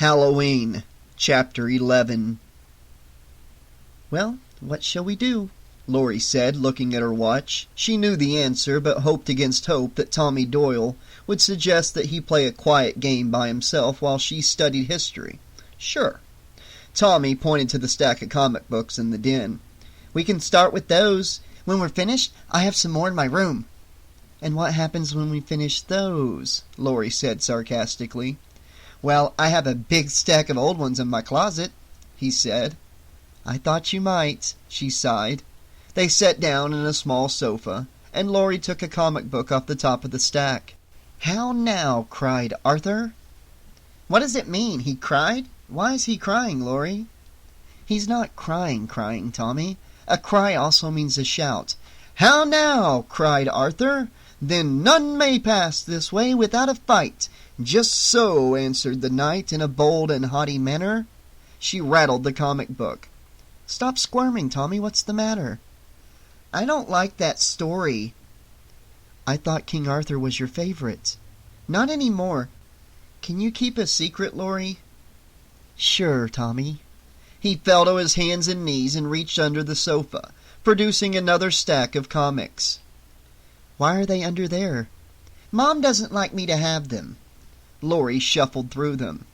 Halloween, Chapter 11. "Well, what shall we do?" Laurie said, looking at her watch. She knew the answer, but hoped against hope that Tommy Doyle would suggest that he play a quiet game by himself while she studied history. Sure. Tommy pointed to the stack of comic books in the den. "We can start with those. When we're finished, I have some more in my room." "And what happens when we finish those?" Laurie said sarcastically. "Well, I have a big stack of old ones in my closet," he said. "I thought you might," she sighed. They sat down in a small sofa, and Laurie took a comic book off the top of the stack. "How now?" cried Arthur. "What does it mean?" he cried. "Why is he crying, Laurie?" "He's not crying, Tommy. A cry also means a shout." "How now?" cried Arthur. "Then none may pass this way without a fight." "Just so," answered the knight in a bold and haughty manner. She rattled the comic book. "Stop squirming, Tommy. What's the matter?" "I don't like that story." "I thought King Arthur was your favorite." "Not any more." "Can you keep a secret, Laurie?" "Sure, Tommy." He fell to his hands and knees and reached under the sofa, producing another stack of comics. "Why are they under there?" "Mom doesn't like me to have them." Laurie shuffled through them.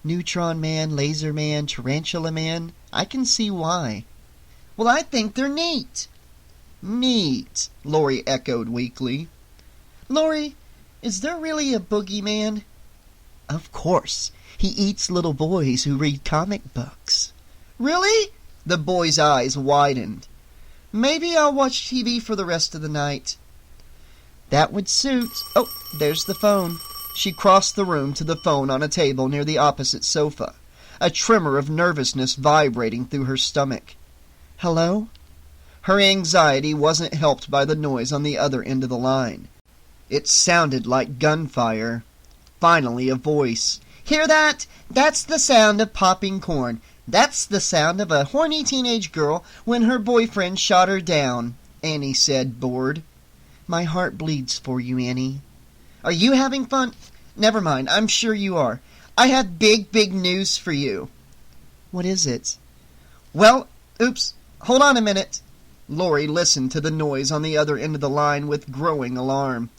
"Neutron Man, Laser Man, Tarantula Man. I can see why." "Well, I think they're neat." "Neat," Laurie echoed weakly. "Laurie, is there really a boogeyman?" "Of course. He eats little boys who read comic books." "Really?" The boy's eyes widened. "Maybe I'll watch TV for the rest of the night." "That would suit. Oh, there's the phone." She crossed the room to the phone on a table near the opposite sofa, a tremor of nervousness vibrating through her stomach. "Hello?" Her anxiety wasn't helped by the noise on the other end of the line. It sounded like gunfire. Finally, a voice. "Hear that? That's the sound of popping corn. That's the sound of a horny teenage girl when her boyfriend shot her down," Annie said, bored. "My heart bleeds for you, Annie." "Are you having fun?" "Never mind, I'm sure you are. I have big news for you." "What is it?" "Well, oops, hold on a minute." Laurie listened to the noise on the other end of the line with growing alarm.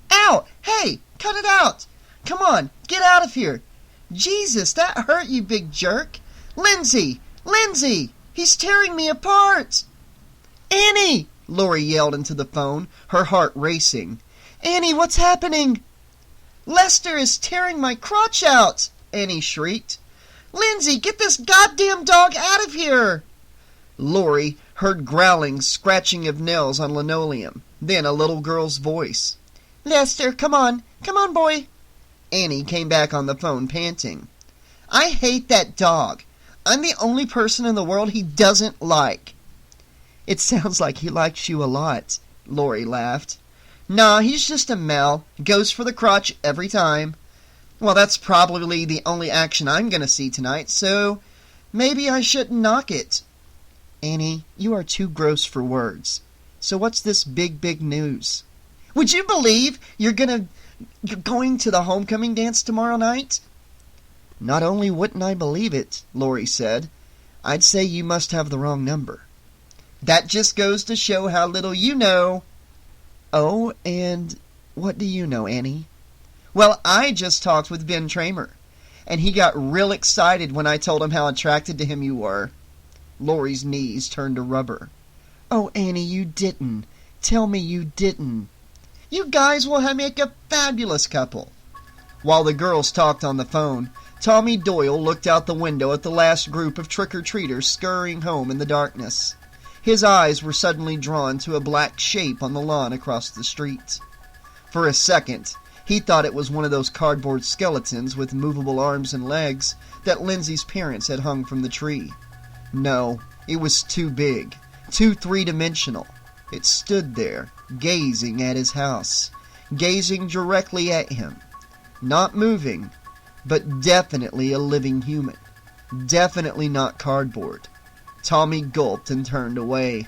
"Ow! Hey, cut it out! Come on, get out of here! Jesus, that hurt, you big jerk! Lindsay! Lindsay! He's tearing me apart!" "Annie!" Laurie yelled into the phone, her heart racing. "Annie, what's happening?" "Lester is tearing my crotch out!" Annie shrieked. "Lindsay, get this goddamn dog out of here!" Laurie heard growling, scratching of nails on linoleum, then a little girl's voice. "Lester, come on, boy." Annie came back on the phone, panting. "I hate that dog. I'm the only person in the world he doesn't like." "It sounds like he likes you a lot," Laurie laughed. "Nah, he's just a Mel. Goes for the crotch every time." "Well, that's probably the only action I'm going to see tonight, so maybe I shouldn't knock it." "Annie, you are too gross for words. So what's this big news?" "Would you believe you're going to the homecoming dance tomorrow night?" "Not only wouldn't I believe it," Laurie said, "I'd say you must have the wrong number." "That just goes to show how little you know." "Oh, and what do you know, Annie?" "Well, I just talked with Ben Tramer, and he got real excited when I told him how attracted to him you were." Laurie's knees turned to rubber. "Oh, Annie, you didn't. Tell me you didn't." "You guys will make a fabulous couple." While the girls talked on the phone, Tommy Doyle looked out the window at the last group of trick-or-treaters scurrying home in the darkness. His eyes were suddenly drawn to a black shape on the lawn across the street. For a second, he thought it was one of those cardboard skeletons with movable arms and legs that Lindsay's parents had hung from the tree. No, it was too big, too three-dimensional. It stood there, gazing at his house, gazing directly at him. Not moving, but definitely a living human. Definitely not cardboard. Tommy gulped and turned away.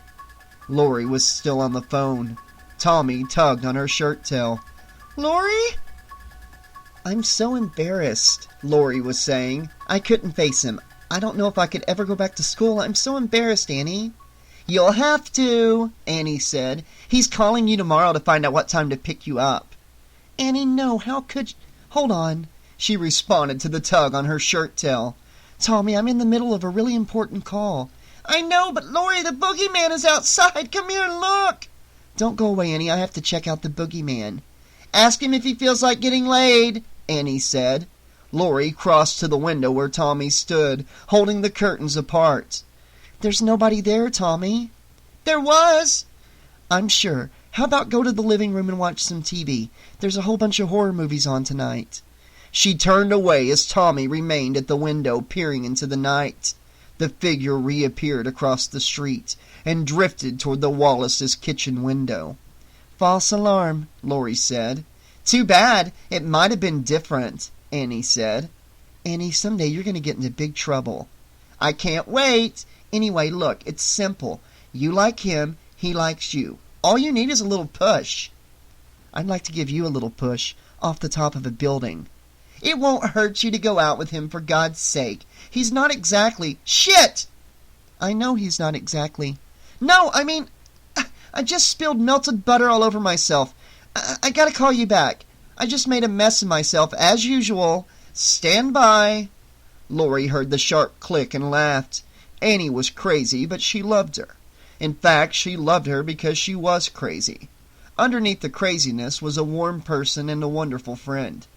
Laurie was still on the phone. Tommy tugged on her shirt tail. "Laurie?" I'm so embarrassed, Lori was saying. I couldn't face him. I don't know if I could ever go back to school. I'm so embarrassed, Annie. You'll have to, Annie said. He's calling you tomorrow to find out what time to pick you up. Annie, no, how could you? Hold on, she responded to the tug on her shirt tail. Tommy, I'm in the middle of a really important call. I know, but Lori, the boogeyman is outside. Come here and look. Don't go away, Annie. I have to check out the boogeyman. Ask him if he feels like getting laid, Annie said. Lori crossed to the window where Tommy stood, holding the curtains apart. There's nobody there, Tommy. There was. I'm sure. How about go to the living room and watch some TV? There's a whole bunch of horror movies on tonight. She turned away as Tommy remained at the window, peering into the night. The figure reappeared across the street and drifted toward the Wallace's kitchen window. False alarm, Lori said. Too bad. It might have been different, Annie said. Annie, someday you're going to get into big trouble. I can't wait. Anyway, look, it's simple. You like him, he likes you. All you need is a little push. I'd like to give you a little push off the top of a building. It won't hurt you to go out with him, for God's sake. He's not exactly... Shit! I know he's not exactly... No, I mean... I just spilled melted butter all over myself. I gotta call you back. I just made a mess of myself, as usual. Stand by. Lori heard the sharp click and laughed. Annie was crazy, but she loved her. In fact, she loved her because she was crazy. Underneath the craziness was a warm person and a wonderful friend.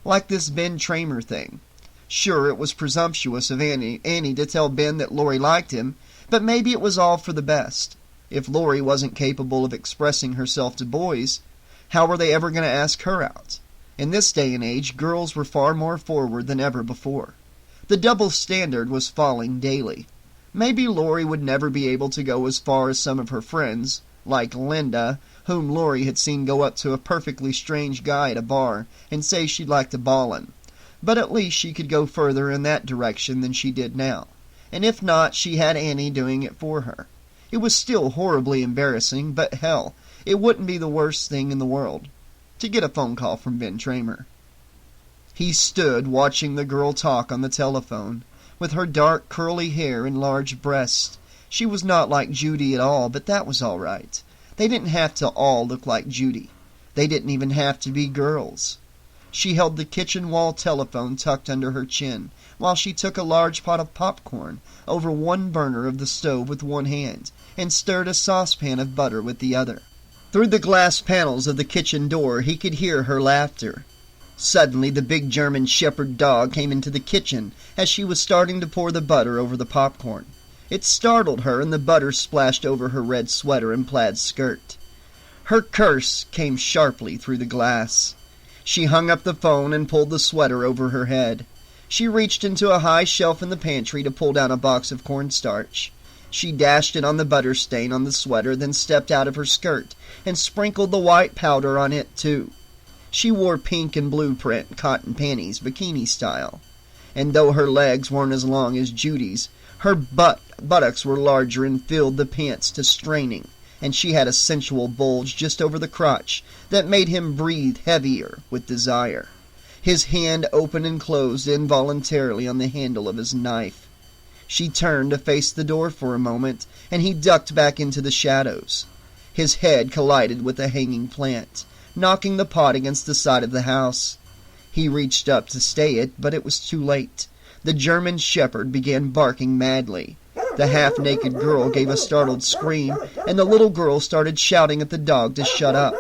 Like this Ben Tramer thing. Sure, it was presumptuous of Annie to tell Ben that Lori liked him, but maybe it was all for the best. If Lori wasn't capable of expressing herself to boys, how were they ever going to ask her out? In this day and age, girls were far more forward than ever before. The double standard was falling daily. Maybe Lori would never be able to go as far as some of her friends, like Linda, whom Lori had seen go up to a perfectly strange guy at a bar and say she'd like to ballin'. But at least she could go further in that direction than she did now. And if not, she had Annie doing it for her. It was still horribly embarrassing, but hell, it wouldn't be the worst thing in the world to get a phone call from Ben Tramer. He stood watching the girl talk on the telephone, with her dark curly hair and large breasts. She was not like Judy at all, but that was all right. They didn't have to all look like Judy. They didn't even have to be girls. She held the kitchen wall telephone tucked under her chin, while she took a large pot of popcorn over one burner of the stove with one hand, and stirred a saucepan of butter with the other. Through the glass panels of the kitchen door he could hear her laughter. Suddenly the big German shepherd dog came into the kitchen as she was starting to pour the butter over the popcorn. It startled her, and the butter splashed over her red sweater and plaid skirt. Her curse came sharply through the glass. She hung up the phone and pulled the sweater over her head. She reached into a high shelf in the pantry to pull down a box of cornstarch. She dashed it on the butter stain on the sweater, then stepped out of her skirt and sprinkled the white powder on it too. She wore pink and blue print cotton panties, bikini style. And though her legs weren't as long as Judy's, her buttocks were larger and filled the pants to straining, and she had a sensual bulge just over the crotch that made him breathe heavier with desire. His hand opened and closed involuntarily on the handle of his knife. She turned to face the door for a moment, and he ducked back into the shadows. His head collided with a hanging plant, knocking the pot against the side of the house. He reached up to stay it, but it was too late. The German shepherd began barking madly. The half-naked girl gave a startled scream, and the little girl started shouting at the dog to shut up.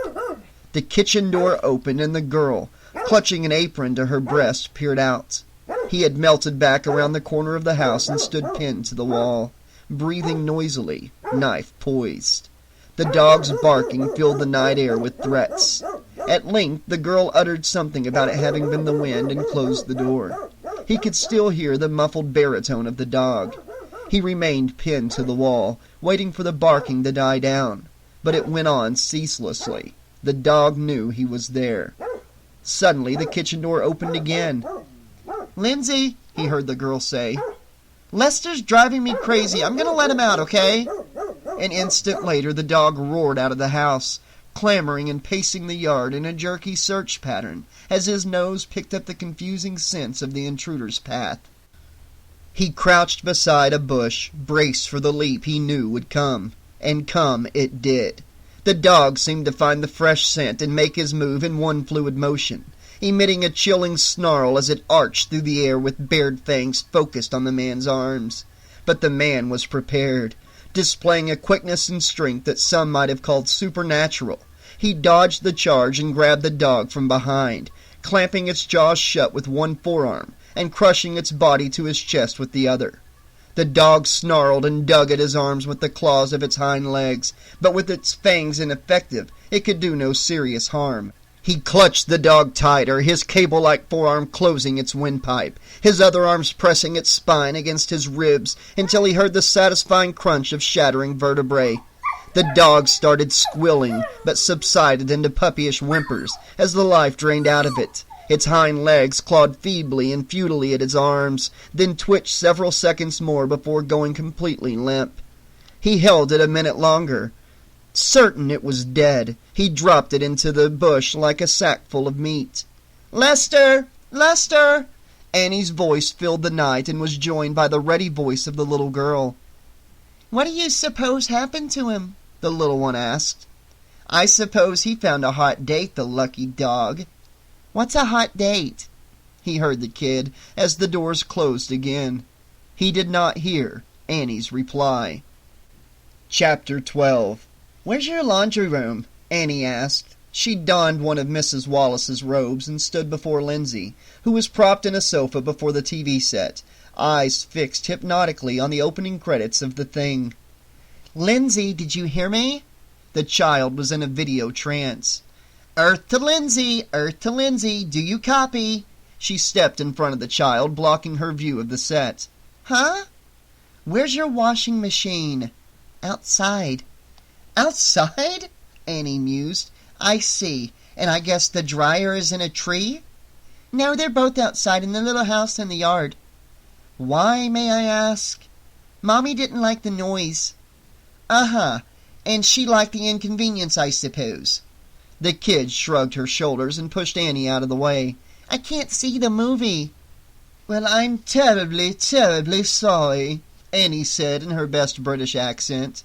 The kitchen door opened, and the girl, clutching an apron to her breast, peered out. He had melted back around the corner of the house and stood pinned to the wall, breathing noisily, knife poised. The dog's barking filled the night air with threats. At length the girl uttered something about it having been the wind and closed the door. He could still hear the muffled baritone of the dog. He remained pinned to the wall, waiting for the barking to die down, but it went on ceaselessly. The dog knew he was there. Suddenly the kitchen door opened again. "Lindsay," he heard the girl say, "Lester's driving me crazy. I'm going to let him out, okay?" An instant later the dog roared out of the house, clamoring and pacing the yard in a jerky search pattern as his nose picked up the confusing sense of the intruder's path. He crouched beside a bush, braced for the leap he knew would come. And come it did. The dog seemed to find the fresh scent and make his move in one fluid motion, emitting a chilling snarl as it arched through the air with bared fangs focused on the man's arms. But the man was prepared, displaying a quickness and strength that some might have called supernatural. He dodged the charge and grabbed the dog from behind, clamping its jaws shut with one forearm and crushing its body to his chest with the other. The dog snarled and dug at his arms with the claws of its hind legs, but with its fangs ineffective, it could do no serious harm. He clutched the dog tighter, his cable-like forearm closing its windpipe, his other arms pressing its spine against his ribs until he heard the satisfying crunch of shattering vertebrae. The dog started squilling, but subsided into puppyish whimpers as the life drained out of it. Its hind legs clawed feebly and futilely at his arms, then twitched several seconds more before going completely limp. He held it a minute longer. Certain it was dead, he dropped it into the bush like a sackful of meat. "Lester! Lester!" Annie's voice filled the night and was joined by the ready voice of the little girl. "What do you suppose happened to him?" the little one asked. "I suppose he found a hot date, the lucky dog." "What's a hot date?" he heard the kid as the doors closed again. He did not hear Annie's reply. Chapter 12. "Where's your laundry room?" Annie asked. She donned one of Mrs. Wallace's robes and stood before Lindsay, who was propped in a sofa before the TV set, eyes fixed hypnotically on the opening credits of The Thing. "Lindsay, did you hear me?" The child was in a video trance. "Earth to Lindsay! Earth to Lindsay! Do you copy?" She stepped in front of the child, blocking her view of the set. "Huh? Where's your washing machine?" "Outside." "Outside?" Annie mused. "I see. And I guess the dryer is in a tree?" "No, they're both outside in the little house in the yard." "Why, may I ask?" "Mommy didn't like the noise." "Uh-huh. And she liked the inconvenience, I suppose." The kid shrugged her shoulders and pushed Annie out of the way. "I can't see the movie." "Well, I'm terribly, terribly sorry," Annie said in her best British accent.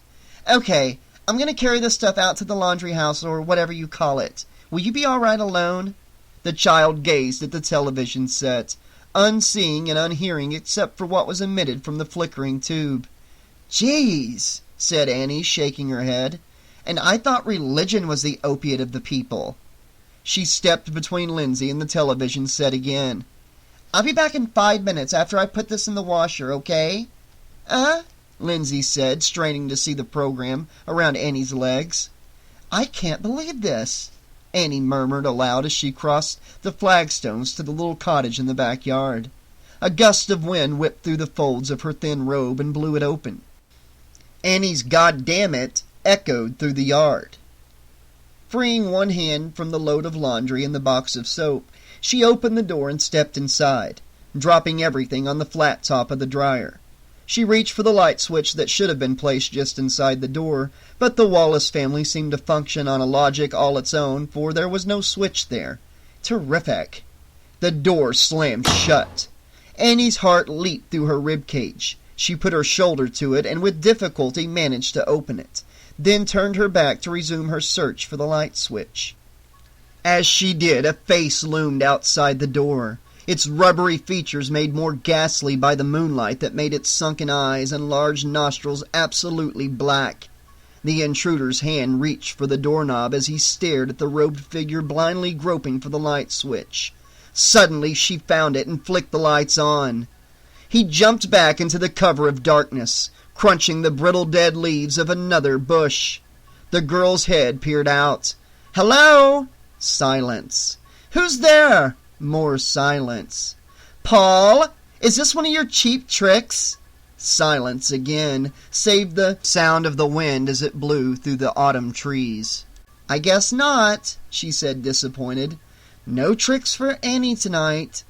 "Okay, I'm going to carry this stuff out to the laundry house or whatever you call it. Will you be all right alone?" The child gazed at the television set, unseeing and unhearing except for what was emitted from the flickering tube. "Jeez," said Annie, shaking her head. "And I thought religion was the opiate of the people." She stepped between Lindsay and the television set again. "I'll be back in 5 minutes after I put this in the washer, okay?" Lindsay said, straining to see the program around Annie's legs. "I can't believe this," Annie murmured aloud as she crossed the flagstones to the little cottage in the backyard. A gust of wind whipped through the folds of her thin robe and blew it open. Annie's "God damn it" echoed through the yard. Freeing one hand from the load of laundry and the box of soap, she opened the door and stepped inside, dropping everything on the flat top of the dryer. She reached for the light switch that should have been placed just inside the door, but the Wallace family seemed to function on a logic all its own, for there was no switch there. Terrific! The door slammed shut. Annie's heart leaped through her rib cage. She put her shoulder to it and with difficulty managed to open it, then turned her back to resume her search for the light switch. As she did, a face loomed outside the door, its rubbery features made more ghastly by the moonlight that made its sunken eyes and large nostrils absolutely black. The intruder's hand reached for the doorknob as he stared at the robed figure blindly groping for the light switch. Suddenly she found it and flicked the lights on. He jumped back into the cover of darkness, crunching the brittle dead leaves of another bush. The girl's head peered out. "Hello?" Silence. "Who's there?" More silence. "Paul, is this one of your cheap tricks?" Silence again, save the sound of the wind as it blew through the autumn trees. "I guess not," she said, disappointed. "No tricks for Annie tonight."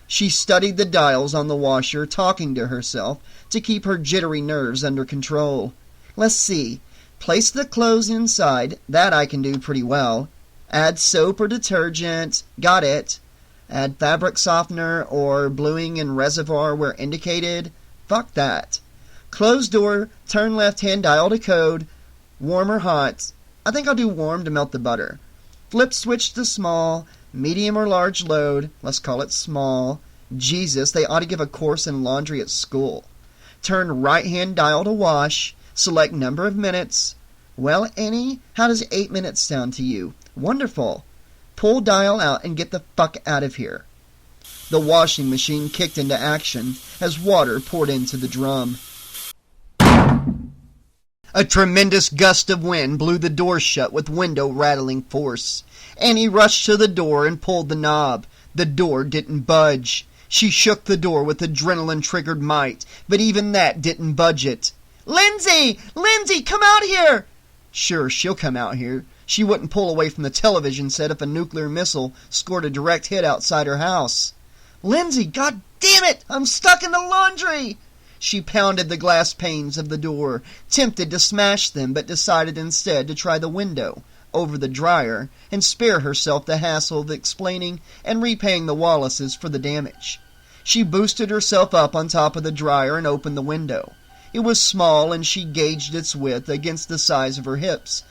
She studied the dials on the washer, talking to herself to keep her jittery nerves under control. "Let's see. Place the clothes inside. That I can do pretty well. Add soap or detergent. Got it. Add fabric softener or bluing in reservoir where indicated. Fuck that. Close door. Turn left-hand dial to code. Warm or hot. I think I'll do warm to melt the butter. Flip switch to small. Medium or large load. Let's call it small. Jesus, they ought to give a course in laundry at school. Turn right-hand dial to wash. Select number of minutes. Well, Annie, how does 8 minutes sound to you? Wonderful. Pull dial out and get the fuck out of here. The washing machine kicked into action as water poured into the drum. A tremendous gust of wind blew the door shut with window-rattling force. Annie rushed to the door and pulled the knob. The door didn't budge. She shook the door with adrenaline-triggered might, but even that didn't budge it. "Lindsay! Lindsay, come out here!" Sure, she'll come out here. She wouldn't pull away from the television set if a nuclear missile scored a direct hit outside her house. "Lindsay, God damn it! I'm stuck in the laundry!" She pounded the glass panes of the door, tempted to smash them, but decided instead to try the window over the dryer and spare herself the hassle of explaining and repaying the Wallaces for the damage. She boosted herself up on top of the dryer and opened the window. It was small, and she gauged its width against the size of her hips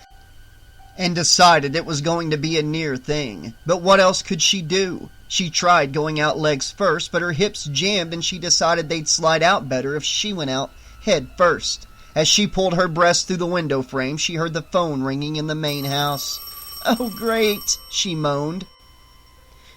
and decided it was going to be a near thing. But what else could she do? She tried going out legs first, but her hips jammed and she decided they'd slide out better if she went out head first. As she pulled her breast through the window frame, she heard the phone ringing in the main house. "Oh, great," she moaned.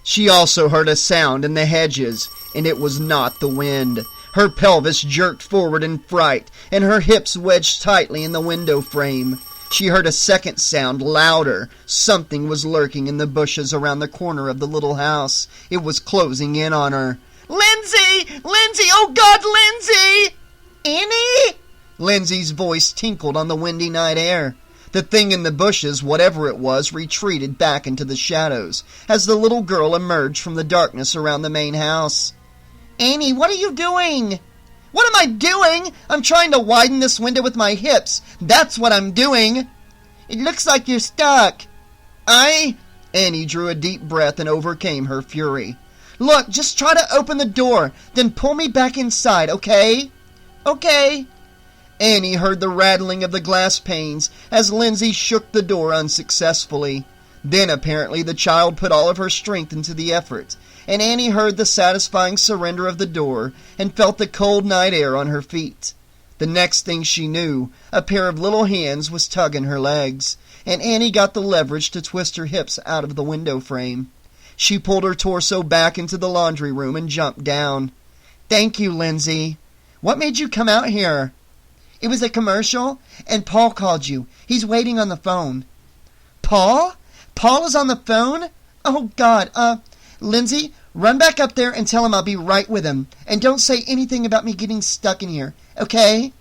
She also heard a sound in the hedges, and it was not the wind. Her pelvis jerked forward in fright, and her hips wedged tightly in the window frame. She heard a second sound, louder. Something was lurking in the bushes around the corner of the little house. It was closing in on her. "Lindsay! Lindsay! Oh, God, Lindsay!" "Annie?" Lindsay's voice tinkled on the windy night air. The thing in the bushes, whatever it was, retreated back into the shadows as the little girl emerged from the darkness around the main house. "Annie, what are you doing?" "What am I doing? I'm trying to widen this window with my hips. That's what I'm doing." "It looks like you're stuck." Annie drew a deep breath and overcame her fury. "Look, just try to open the door, then pull me back inside, okay?" "Okay." Annie heard the rattling of the glass panes as Lindsay shook the door unsuccessfully. Then apparently the child put all of her strength into the effort, and Annie heard the satisfying surrender of the door and felt the cold night air on her feet. The next thing she knew, a pair of little hands was tugging her legs, and Annie got the leverage to twist her hips out of the window frame. She pulled her torso back into the laundry room and jumped down. "Thank you, Lindsay. What made you come out here?" "It was a commercial, and Paul called you. He's waiting on the phone." "Paul? Paul is on the phone? Oh, God, Lindsay, run back up there and tell him I'll be right with him. And don't say anything about me getting stuck in here, okay?"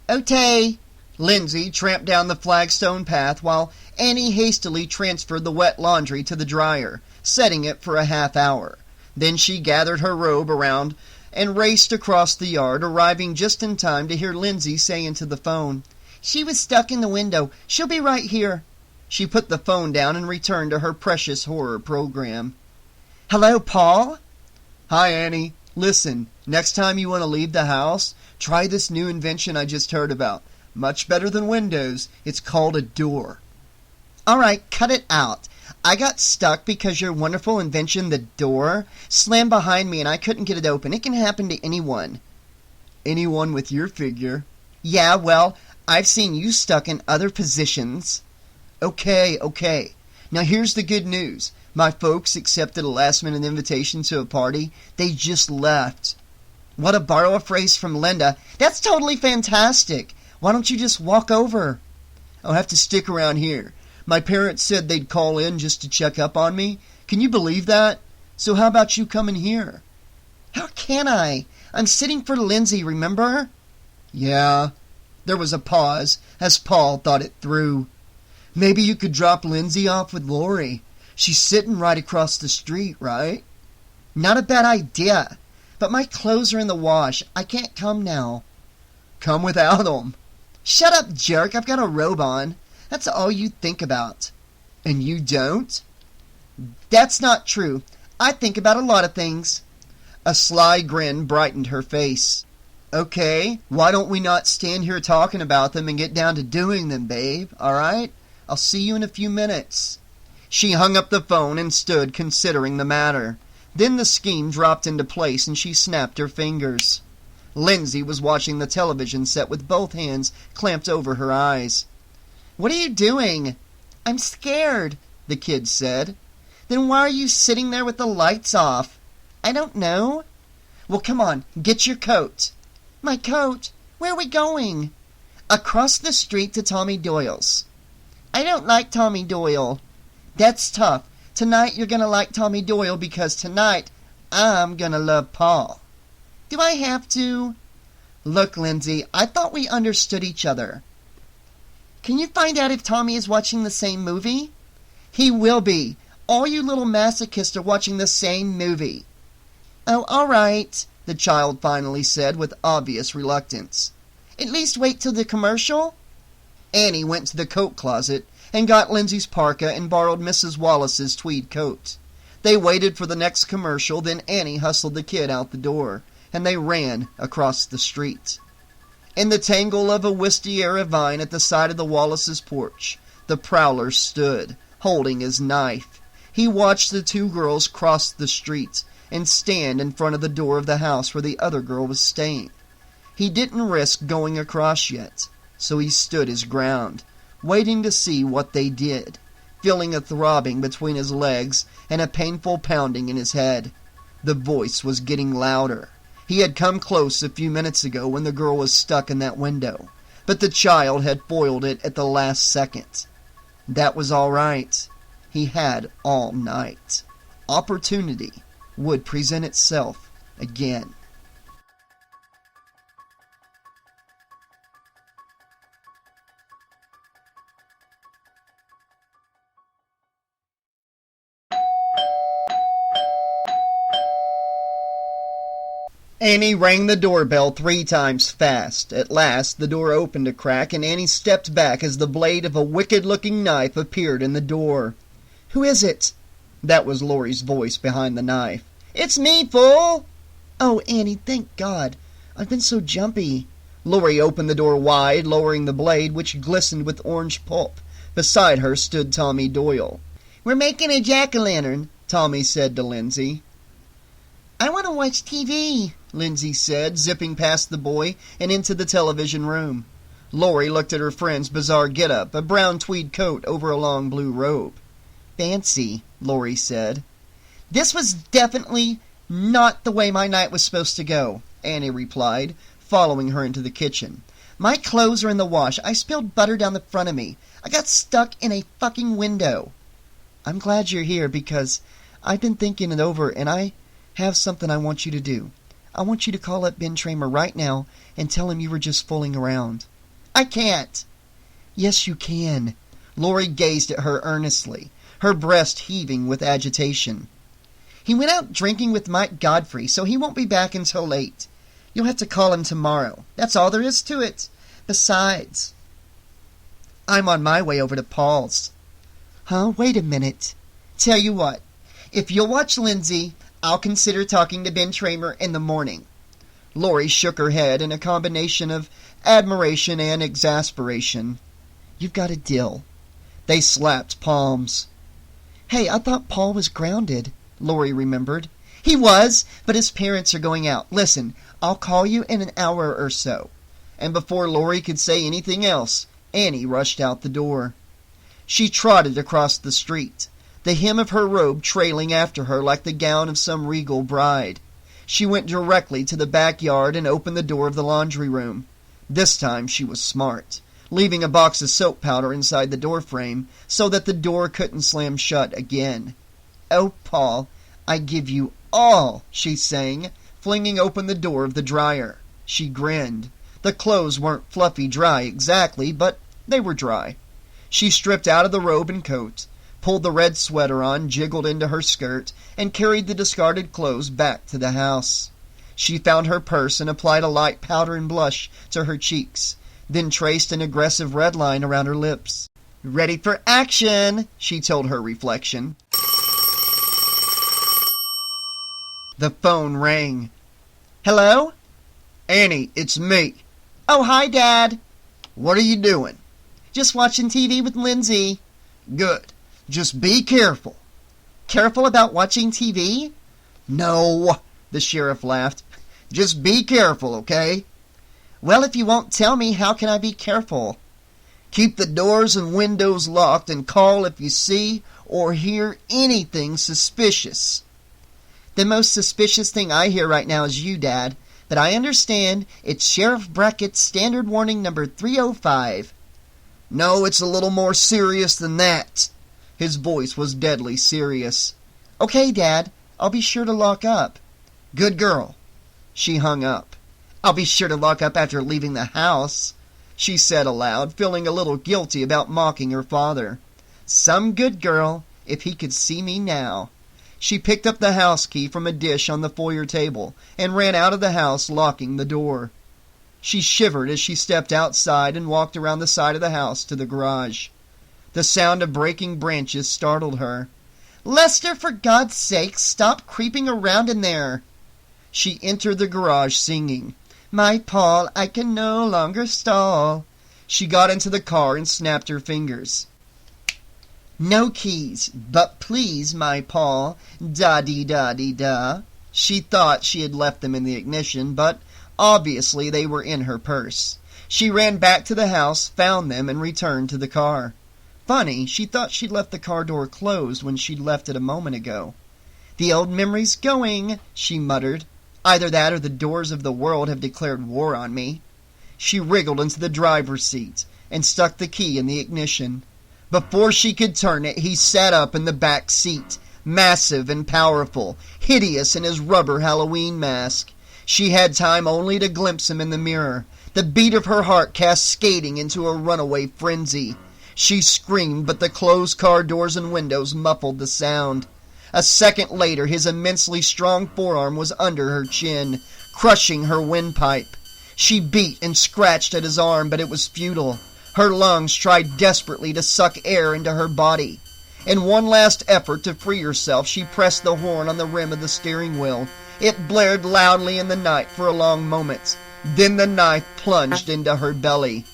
"Okay." Lindsay tramped down the flagstone path while Annie hastily transferred the wet laundry to the dryer, setting it for a half hour. Then she gathered her robe around and raced across the yard, arriving just in time to hear Lindsay say into the phone, "She was stuck in the window. She'll be right here." She put the phone down and returned to her precious horror program. "Hello, Paul?" "Hi, Annie. Listen, next time you want to leave the house, try this new invention I just heard about. Much better than windows. It's called a door." "All right, cut it out. I got stuck because your wonderful invention, the door, slammed behind me and I couldn't get it open. It can happen to anyone." "Anyone with your figure." "Yeah, well, I've seen you stuck in other positions." Okay. Now here's the good news. My folks accepted a last-minute invitation to a party. They just left. "Want to borrow a phrase from Linda?" "That's totally fantastic. Why don't you just walk over?" "I'll have to stick around here. My parents said they'd call in just to check up on me. Can you believe that? So how about you coming here?" "How can I? I'm sitting for Lindsay, remember?" "Yeah." There was a pause as Paul thought it through. "Maybe you could drop Lindsay off with Lori. She's sitting right across the street, right?" "Not a bad idea. But my clothes are in the wash. I can't come now." "Come without them." Shut up, jerk. I've got a robe on. That's all you think about. And you don't? That's not true. I think about a lot of things. A sly grin brightened her face. Okay, why don't we not stand here talking about them and get down to doing them, babe, all right? I'll see you in a few minutes. She hung up the phone and stood considering the matter. Then the scheme dropped into place and she snapped her fingers. Lindsay was watching the television set with both hands clamped over her eyes. What are you doing? I'm scared, the kid said. Then why are you sitting there with the lights off? I don't know. Well, come on, get your coat. My coat? Where are we going? Across the street to Tommy Doyle's. I don't like Tommy Doyle. That's tough. Tonight you're going to like Tommy Doyle because tonight I'm going to love Paul. Do I have to? Look, Lindsay, I thought we understood each other. Can you find out if Tommy is watching the same movie? He will be. All you little masochists are watching the same movie. Oh, all right, the child finally said with obvious reluctance. At least wait till the commercial? Annie went to the coat closet and got Lindsay's parka and borrowed Mrs. Wallace's tweed coat. They waited for the next commercial, then Annie hustled the kid out the door, and they ran across the street. In the tangle of a wisteria vine at the side of the Wallace's porch, the prowler stood, holding his knife. He watched the two girls cross the street and stand in front of the door of the house where the other girl was staying. He didn't risk going across yet, so he stood his ground, waiting to see what they did, feeling a throbbing between his legs and a painful pounding in his head. The voice was getting louder. He had come close a few minutes ago when the girl was stuck in that window, but the child had foiled it at the last second. That was all right. He had all night. Opportunity would present itself again. Annie rang the doorbell 3 times fast. At last the door opened a crack, and Annie stepped back as the blade of a wicked-looking knife appeared in the door. "Who is it?" That was Laurie's voice behind the knife. "It's me, fool!" "Oh, Annie, thank God. I've been so jumpy." Laurie opened the door wide, lowering the blade, which glistened with orange pulp. Beside her stood Tommy Doyle. "We're making a jack-o'-lantern," Tommy said to Lindsay. "I want to watch TV," Lindsay said, zipping past the boy and into the television room. Laurie looked at her friend's bizarre get-up, a brown tweed coat over a long blue robe. "Fancy," Laurie said. "This was definitely not the way my night was supposed to go," Annie replied, following her into the kitchen. "My clothes are in the wash. I spilled butter down the front of me. I got stuck in a fucking window." "I'm glad you're here because I've been thinking it over and I have something I want you to do. I want you to call up Ben Tramer right now and tell him you were just fooling around." "I can't." "Yes, you can." Laurie gazed at her earnestly, her breast heaving with agitation. "He went out drinking with Mike Godfrey, so he won't be back until late. You'll have to call him tomorrow. That's all there is to it. Besides, I'm on my way over to Paul's." "Huh? Wait a minute. Tell you what, if you'll watch Lindsay, I'll consider talking to Ben Tramer in the morning." Laurie shook her head in a combination of admiration and exasperation. "You've got a deal." They slapped palms. "Hey, I thought Paul was grounded," Laurie remembered. "He was, but his parents are going out. Listen, I'll call you in an hour or so." And before Laurie could say anything else, Annie rushed out the door. She trotted across the street, the hem of her robe trailing after her like the gown of some regal bride. She went directly to the backyard and opened the door of the laundry room. This time she was smart, leaving a box of soap powder inside the door frame so that the door couldn't slam shut again. "Oh, Paul, I give you all," she sang, flinging open the door of the dryer. She grinned. The clothes weren't fluffy dry exactly, but they were dry. She stripped out of the robe and coat, pulled the red sweater on, jiggled into her skirt, and carried the discarded clothes back to the house. She found her purse and applied a light powder and blush to her cheeks. then traced an aggressive red line around her lips. "Ready for action," she told her reflection. The phone rang. "Hello?" "Annie, it's me." "Oh, hi, Dad." "What are you doing?" "Just watching TV with Lindsay." "Good. Just be careful." "Careful about watching TV?" "No," the sheriff laughed. "Just be careful, okay?" "Well, if you won't tell me, how can I be careful?" "Keep the doors and windows locked and call if you see or hear anything suspicious." "The most suspicious thing I hear right now is you, Dad. But I understand it's Sheriff Brackett's standard warning number 305. "No, it's a little more serious than that." His voice was deadly serious. "Okay, Dad. I'll be sure to lock up." "Good girl." She hung up. "I'll be sure to lock up after leaving the house," she said aloud, feeling a little guilty about mocking her father. Some good girl, if he could see me now. She picked up the house key from a dish on the foyer table and ran out of the house, locking the door. She shivered as she stepped outside and walked around the side of the house to the garage. The sound of breaking branches startled her. "Lester, for God's sake, stop creeping around in there." She entered the garage singing, "My Paul, I can no longer stall." She got into the car and snapped her fingers. "No keys, but please, my Paul, da-dee-da-dee-da." She thought she had left them in the ignition, but obviously they were in her purse. She ran back to the house, found them, and returned to the car. Funny, she thought she'd left the car door closed when she'd left it a moment ago. "The old memory's going," she muttered. "Either that or the doors of the world have declared war on me." She wriggled into the driver's seat and stuck the key in the ignition. Before she could turn it, he sat up in the back seat, massive and powerful, hideous in his rubber Halloween mask. She had time only to glimpse him in the mirror, the beat of her heart cascading into a runaway frenzy. She screamed, but the closed car doors and windows muffled the sound. A second later, his immensely strong forearm was under her chin, crushing her windpipe. She beat and scratched at his arm, but it was futile. Her lungs tried desperately to suck air into her body. In one last effort to free herself, she pressed the horn on the rim of the steering wheel. It blared loudly in the night for a long moment. Then the knife plunged into her belly.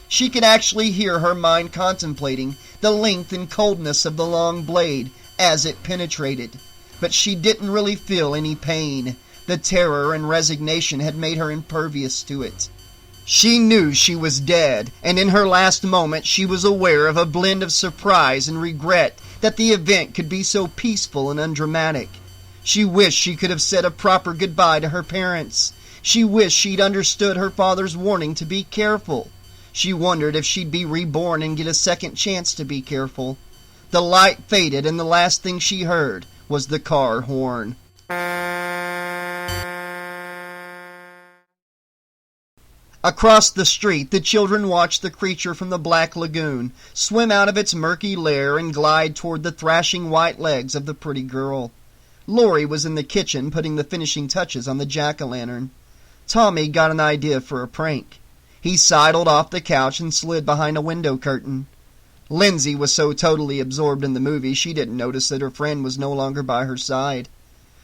She could actually hear her mind contemplating the length and coldness of the long blade as it penetrated. But she didn't really feel any pain. The terror and resignation had made her impervious to it. She knew she was dead, and in her last moment she was aware of a blend of surprise and regret that the event could be so peaceful and undramatic. She wished she could have said a proper goodbye to her parents. She wished she'd understood her father's warning to be careful. She wondered if she'd be reborn and get a second chance to be careful. The light faded, and the last thing she heard was the car horn. Across the street, the children watched the creature from the black lagoon swim out of its murky lair and glide toward the thrashing white legs of the pretty girl. Laurie was in the kitchen putting the finishing touches on the jack-o'-lantern. Tommy got an idea for a prank. He sidled off the couch and slid behind a window curtain. Lindsay was so totally absorbed in the movie she didn't notice that her friend was no longer by her side.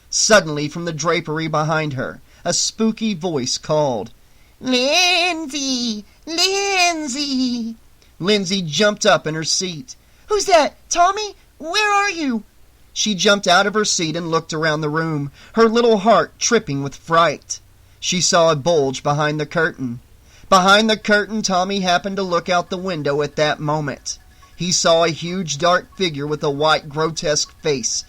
Suddenly, from the drapery behind her, a spooky voice called, "Lindsay! Lindsay!" Lindsay jumped up in her seat. "Who's that? Tommy? Where are you?" She jumped out of her seat and looked around the room, her little heart tripping with fright. She saw a bulge behind the curtain. Behind the curtain, Tommy happened to look out the window at that moment. He saw a huge dark figure with a white, grotesque face,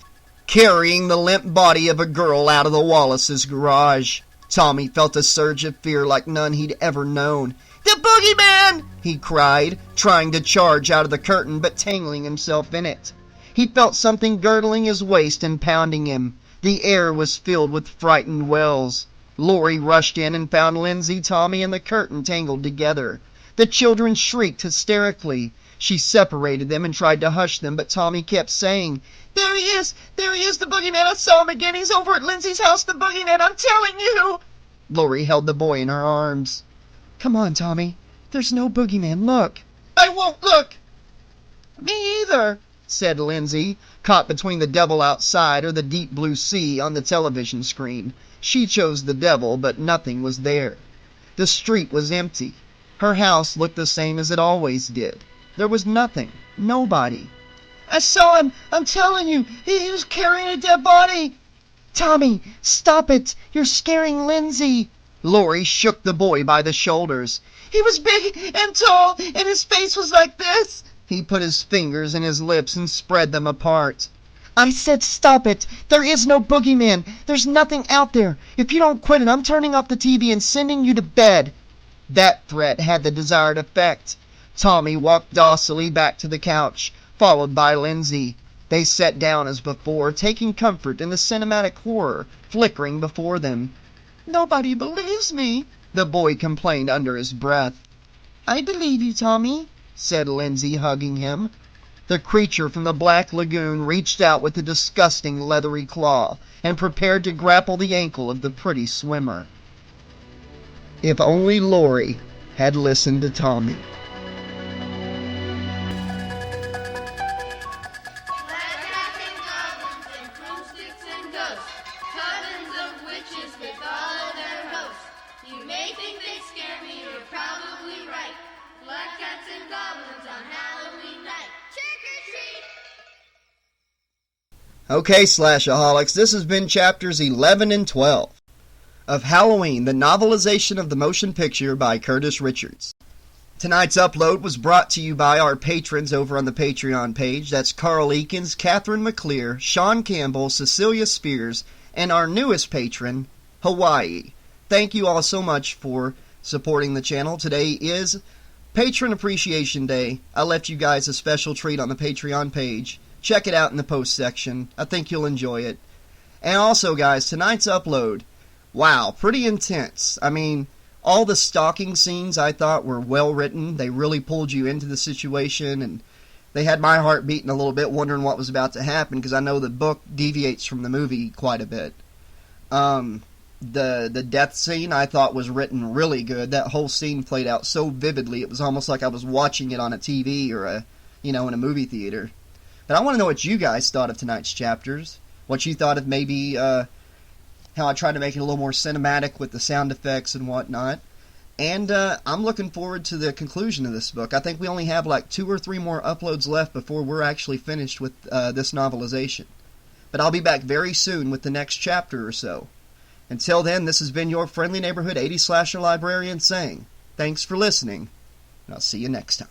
carrying the limp body of a girl out of the Wallace's garage. Tommy felt a surge of fear like none he'd ever known. "The boogeyman!" he cried, trying to charge out of the curtain, but tangling himself in it. He felt something girdling his waist and pounding him. The air was filled with frightened wails. Laurie rushed in and found Lindsay, Tommy, and the curtain tangled together. The children shrieked hysterically. She separated them and tried to hush them, but Tommy kept saying, There he is, the boogeyman, I saw him again, he's over at Lindsay's house, the boogeyman, I'm telling you." Laurie held the boy in her arms. "Come on, Tommy, There's no boogeyman, look." "I won't look." "Me either," said Lindsay, caught between the devil outside or the deep blue sea on the television screen. She chose the devil, but nothing was there. The street was empty. Her house looked the same as it always did. There was nothing, nobody. "I saw him. I'm telling you. He was carrying a dead body." "Tommy, stop it! You're scaring Lindsay!" Laurie shook the boy by the shoulders. "He was big and tall, and his face was like this." He put his fingers in his lips and spread them apart. "I said stop it! There is no boogeyman! There's nothing out there! If you don't quit it, I'm turning off the TV and sending you to bed!" That threat had the desired effect. Tommy walked docilely back to the couch, followed by Lindsay. They sat down as before, taking comfort in the cinematic horror flickering before them. "Nobody believes me," the boy complained under his breath. "I believe you, Tommy," said Lindsay, hugging him. The creature from the Black Lagoon reached out with a disgusting leathery claw and prepared to grapple the ankle of the pretty swimmer. If only Laurie had listened to Tommy. Okay, Slashaholics, this has been chapters 11 and 12 of Halloween, the novelization of the motion picture by Curtis Richards. Tonight's upload was brought to you by our patrons over on the Patreon page. That's Carl Eakins, Catherine McClear, Sean Campbell, Cecilia Spears, and our newest patron, Hawaii. Thank you all so much for supporting the channel. Today is Patron Appreciation Day. I left you guys a special treat on the Patreon page. Check it out in the post section. I think you'll enjoy it. And also, guys, tonight's upload, wow, pretty intense. I mean, all the stalking scenes I thought were well written. They really pulled you into the situation, and they had my heart beating a little bit, wondering what was about to happen, because I know the book deviates from the movie quite a bit. The death scene I thought was written really good. That whole scene played out so vividly, it was almost like I was watching it on a TV or in a movie theater. But I want to know what you guys thought of tonight's chapters. What you thought of maybe how I tried to make it a little more cinematic with the sound effects and whatnot. And I'm looking forward to the conclusion of this book. I think we only have like 2 or 3 more uploads left before we're actually finished with this novelization. But I'll be back very soon with the next chapter or so. Until then, this has been your friendly neighborhood 80s slasher librarian saying, thanks for listening, and I'll see you next time.